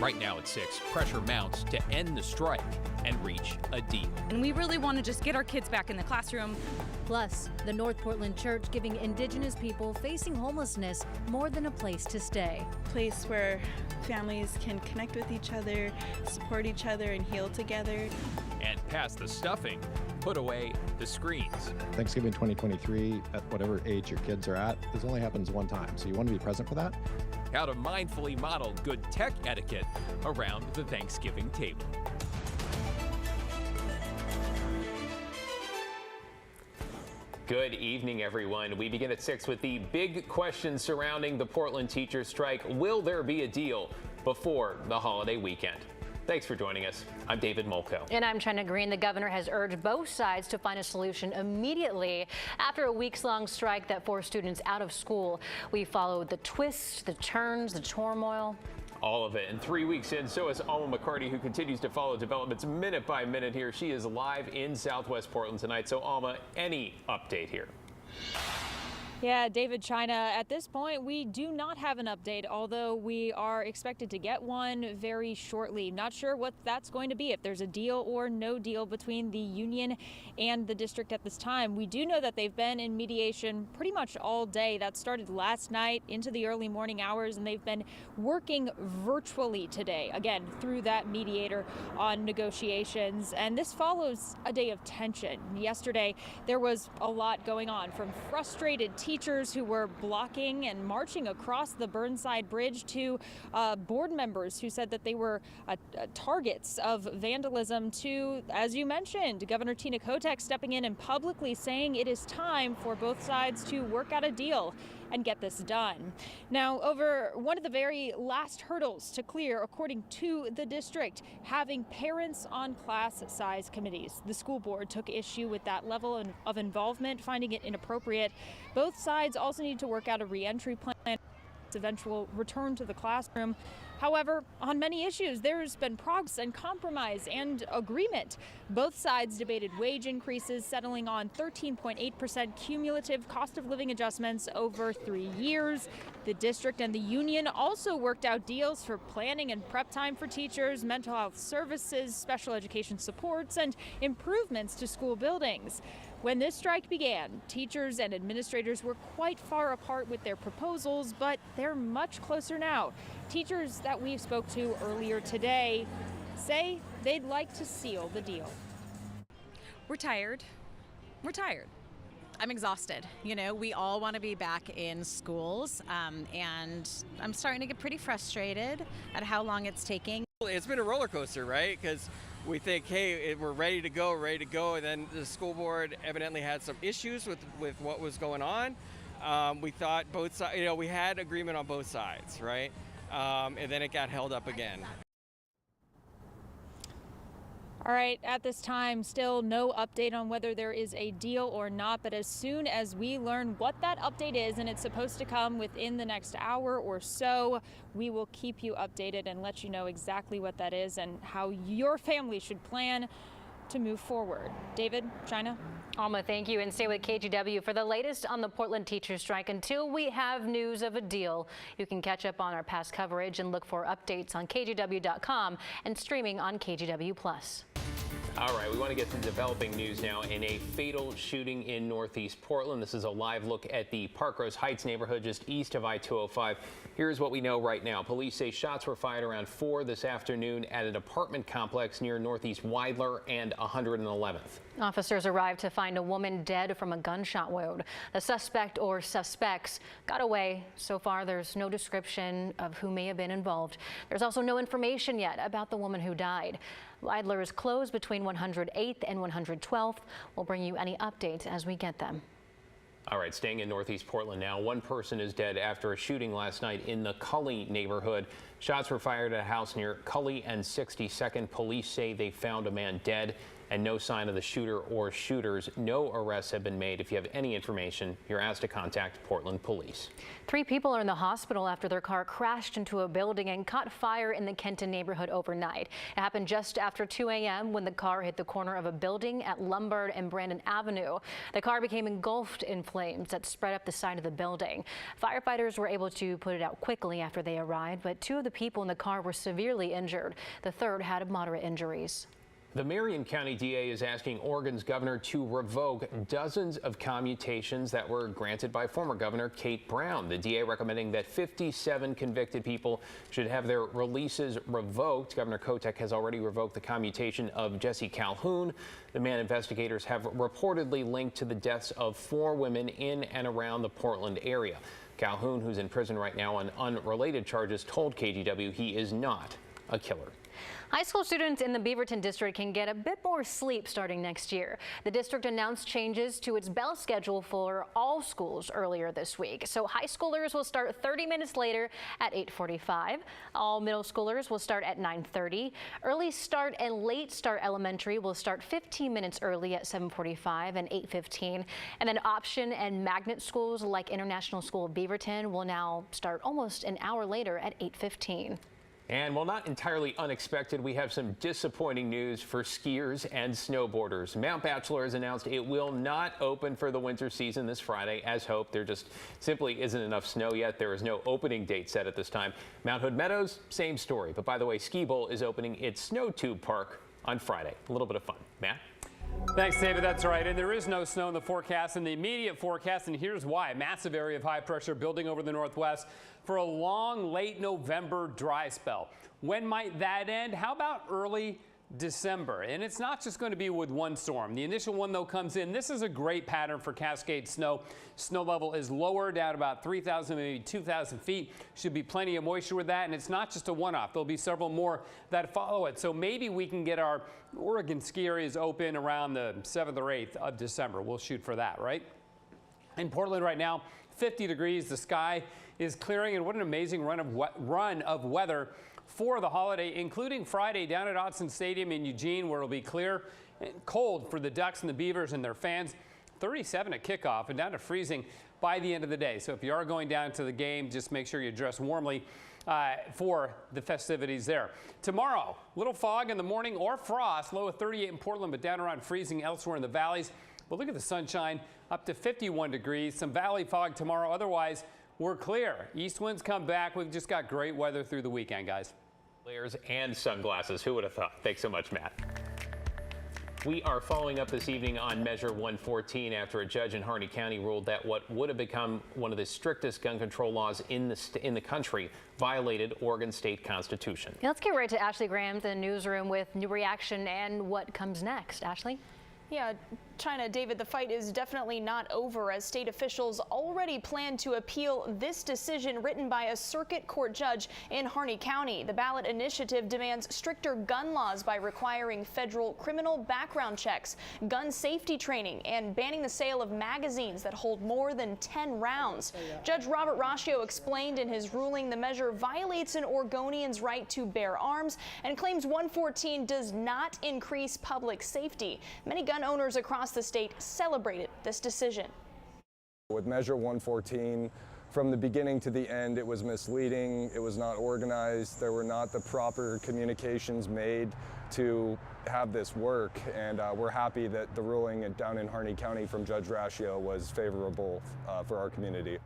Right now at 6, pressure mounts to end the strike and reach a deal. And we really want to just get our kids back in the classroom. Plus, the North Portland Church giving Indigenous people facing homelessness more than a place to stay. A place where families can connect with each other, support each other, and heal together. And past the stuffing, put away the screens. Thanksgiving 2023, at whatever age your kids are at, this only happens one time, so you want to be present for that. How to mindfully model good tech etiquette around the Thanksgiving table. Good evening, everyone. We begin at 6 with the big question surrounding the Portland teachers' strike. Will there be a deal before the holiday weekend? Thanks for joining us. I'm David Molko. And I'm China Green. The governor has urged both sides to find a solution immediately after a weeks-long strike that forced students out of school. We followed the twists, the turns, the turmoil. All of it. And 3 weeks in, so is Alma McCarty, who continues to follow developments minute by minute here. She is live in Southwest Portland tonight. So, Alma, any update here? Yeah, David, China, at this point, we do not have an update, although we are expected to get one very shortly. Not sure what that's going to be, if there's a deal or no deal between the union and the district at this time. We do know that they've been in mediation pretty much all day. That started last night into the early morning hours, and they've been working virtually today, again, through that mediator on negotiations. And this follows a day of tension. Yesterday, there was a lot going on, from frustrated teachers who were blocking and marching across the Burnside Bridge to board members who said that they were targets of vandalism to, as you mentioned, Governor Tina Kotek stepping in and publicly saying it is time for both sides to work out a deal and get this done. Now, over one of the very last hurdles to clear, according to the district, having parents on class size committees. The school board took issue with that level of involvement, finding it inappropriate. Both sides also need to work out a reentry plan, eventual return to the classroom. However, on many issues, there's been progress and compromise and agreement. Both sides debated wage increases, settling on 13.8% cumulative cost of living adjustments over 3 years. The district and the union also worked out deals for planning and prep time for teachers, mental health services, special education supports, and improvements to school buildings. When this strike began, teachers and administrators were quite far apart with their proposals, but they're much closer now. Teachers that we spoke to earlier today say they'd like to seal the deal. We're tired. We're tired. I'm exhausted. You know, we all want to be back in schools, and I'm starting to get pretty frustrated at how long it's taking. It's been a roller coaster, right? Because we think, hey, we're ready to go, and then the school board evidently had some issues with what was going on. We thought both sides, we had agreement on both sides, right? And then it got held up again. All right, at this time, still no update on whether there is a deal or not, but as soon as we learn what that update is, and it's supposed to come within the next hour or so, we will keep you updated and let you know exactly what that is and how your family should plan to move forward. David, China? Alma, thank you, and stay with KGW for the latest on the Portland teachers strike. Until we have news of a deal, you can catch up on our past coverage and look for updates on KGW.com and streaming on KGW+. All right, we want to get to developing news now in a fatal shooting in Northeast Portland. This is a live look at the Parkrose Heights neighborhood just east of I-205. Here's what we know right now. Police say shots were fired around 4 this afternoon at an apartment complex near Northeast Weidler and 111th. Officers arrived to find a woman dead from a gunshot wound. The suspect or suspects got away. So far, there's no description of who may have been involved. There's also no information yet about the woman who died. Weidler is closed between 108th and 112th. We'll bring you any updates as we get them. All right, staying in Northeast Portland now. One person is dead after a shooting last night in the Cully neighborhood. Shots were fired at a house near Cully and 62nd. Police say they found a man dead and no sign of the shooter or shooters. No arrests have been made. If you have any information, you're asked to contact Portland Police. 3 people are in the hospital after their car crashed into a building and caught fire in the Kenton neighborhood overnight. It happened just after 2 a.m. when the car hit the corner of a building at Lombard and Brandon Avenue. The car became engulfed in flames that spread up the side of the building. Firefighters were able to put it out quickly after they arrived, but 2 of the people in the car were severely injured. The third had moderate injuries. The Marion County DA is asking Oregon's governor to revoke dozens of commutations that were granted by former Governor Kate Brown. The DA recommending that 57 convicted people should have their releases revoked. Governor Kotek has already revoked the commutation of Jesse Calhoun, the man investigators have reportedly linked to the deaths of 4 women in and around the Portland area. Calhoun, who's in prison right now on unrelated charges, told KGW he is not a killer. High school students in the Beaverton district can get a bit more sleep starting next year. The district announced changes to its bell schedule for all schools earlier this week. So high schoolers will start 30 minutes later at 8:45. All middle schoolers will start at 9:30. Early start and late start elementary will start 15 minutes early at 7:45 and 8:15. And then option and magnet schools like International School of Beaverton will now start almost an hour later at 8:15. And while not entirely unexpected, we have some disappointing news for skiers and snowboarders. Mount Bachelor has announced it will not open for the winter season this Friday as hoped. There just simply isn't enough snow yet. There is no opening date set at this time. Mount Hood Meadows, same story. But by the way, Ski Bowl is opening its snow tube park on Friday. A little bit of fun. Matt? Thanks, David. That's right. And there is no snow in the forecast, in the immediate forecast. And here's why. A massive area of high pressure building over the northwest for a long, late November dry spell. When might that end? How about early December? And it's not just going to be with one storm. The initial one, though, comes in. This is a great pattern for Cascade snow. Snow level is lower, down about 3,000, maybe 2,000 feet. Should be plenty of moisture with that. And it's not just a one-off. There'll be several more that follow it. So maybe we can get our Oregon ski areas open around the 7th or 8th of December. We'll shoot for that, right? In Portland right now, 50 degrees. The sky is clearing. And what an amazing run of weather for the holiday, including Friday down at Autzen Stadium in Eugene, where it'll be clear and cold for the Ducks and the Beavers and their fans. 37 at kickoff and down to freezing by the end of the day. So if you are going down to the game, just make sure you dress warmly for the festivities there. Tomorrow, little fog in the morning or frost, low of 38 in Portland, but down around freezing elsewhere in the valleys. But look at the sunshine, up to 51 degrees. Some valley fog tomorrow. Otherwise, we're clear. East winds come back. We've just got great weather through the weekend, guys. Layers and sunglasses. Who would have thought? Thanks so much, Matt. We are following up this evening on Measure 114 after a judge in Harney County ruled that what would have become one of the strictest gun control laws in the country violated Oregon state constitution. Let's get right to Ashley Graham, the newsroom, with new reaction and what comes next. Ashley? Yeah, China, David, the fight is definitely not over as state officials already plan to appeal this decision written by a circuit court judge in Harney County. The ballot initiative demands stricter gun laws by requiring federal criminal background checks, gun safety training, and banning the sale of magazines that hold more than 10 rounds. Judge Robert Raccio explained in his ruling the measure violates an Oregonian's right to bear arms and claims 114 does not increase public safety. Many gun owners across the state celebrated this decision. With Measure 114, from the beginning to the end, it was misleading, it was not organized, there were not the proper communications made to have this work, and we're happy that the ruling down in Harney County from Judge Raccio was favorable for our community.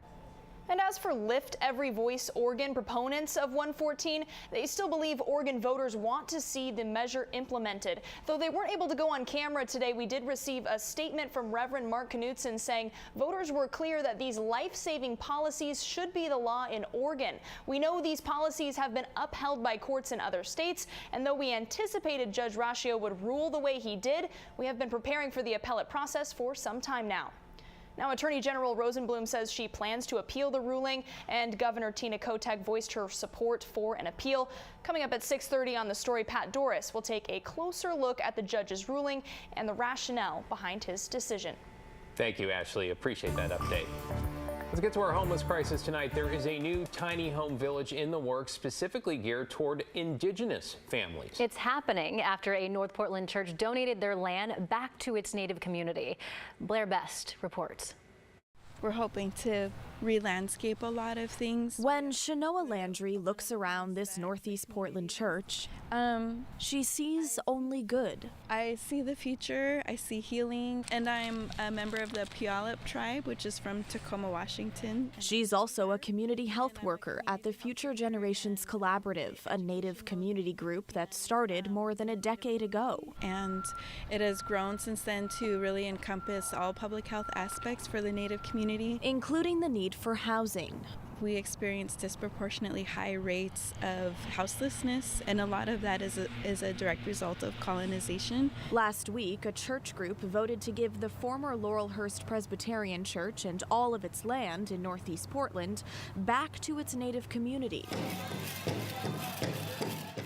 And as for Lift Every Voice Oregon, proponents of 114, they still believe Oregon voters want to see the measure implemented. Though they weren't able to go on camera today, we did receive a statement from Reverend Mark Knutson saying voters were clear that these life-saving policies should be the law in Oregon. We know these policies have been upheld by courts in other states, and though we anticipated Judge Raccio would rule the way he did, we have been preparing for the appellate process for some time now. Now, Attorney General Rosenblum says she plans to appeal the ruling, and Governor Tina Kotek voiced her support for an appeal. Coming up at 6:30 on The Story, Pat Doris will take a closer look at the judge's ruling and the rationale behind his decision. Thank you, Ashley. Appreciate that update. Let's get to our homeless crisis tonight. There is a new tiny home village in the works specifically geared toward indigenous families. It's happening after a North Portland church donated their land back to its native community. Blair Best reports. We're hoping to re-landscape a lot of things. When Shanoa Landry looks around this Northeast Portland church, she sees only good. I see the future, I see healing, and I'm a member of the Puyallup tribe, which is from Tacoma, Washington. She's also a community health worker at the Future Generations Collaborative, a Native community group that started more than a decade ago. And it has grown since then to really encompass all public health aspects for the Native community, including the need for housing. We experience disproportionately high rates of houselessness, and a lot of that is a direct result of colonization. Last week, a church group voted to give the former Laurelhurst Presbyterian Church and all of its land in Northeast Portland back to its native community.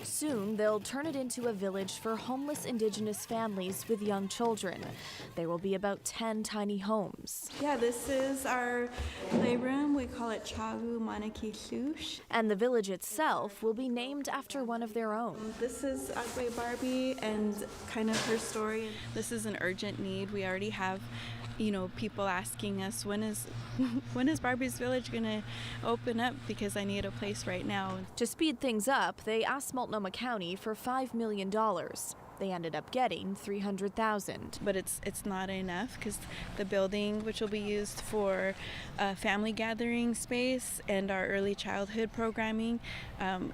Soon, they'll turn it into a village for homeless indigenous families with young children. There will be about 10 tiny homes. Yeah, this is our playroom. We call it Chagu Manaki Sush. And the village itself will be named after one of their own. This is Agwe Barbie and kind of her story. This is an urgent need. We already have people asking us, when is Barbie's Village gonna open up, because I need a place right now. To speed things up, they asked Multnomah County for $5 million. They ended up getting $300,000. But it's not enough, because the building, which will be used for family gathering space and our early childhood programming,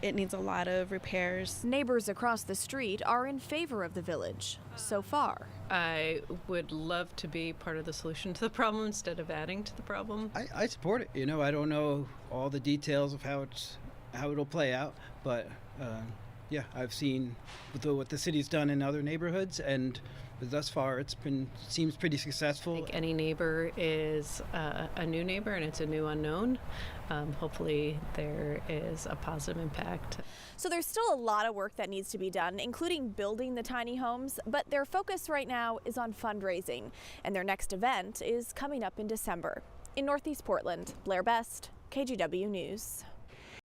it needs a lot of repairs. Neighbors across the street are in favor of the village so far. I would love to be part of the solution to the problem instead of adding to the problem. I support it. I don't know all the details of how it'll play out, but yeah, I've seen what the city's done in other neighborhoods, and thus far seems pretty successful. I think any neighbor is a new neighbor, and it's a new unknown. Hopefully there is a positive impact. So there's still a lot of work that needs to be done, including building the tiny homes, but their focus right now is on fundraising, and their next event is coming up in December. In Northeast Portland, Blair Best, KGW News.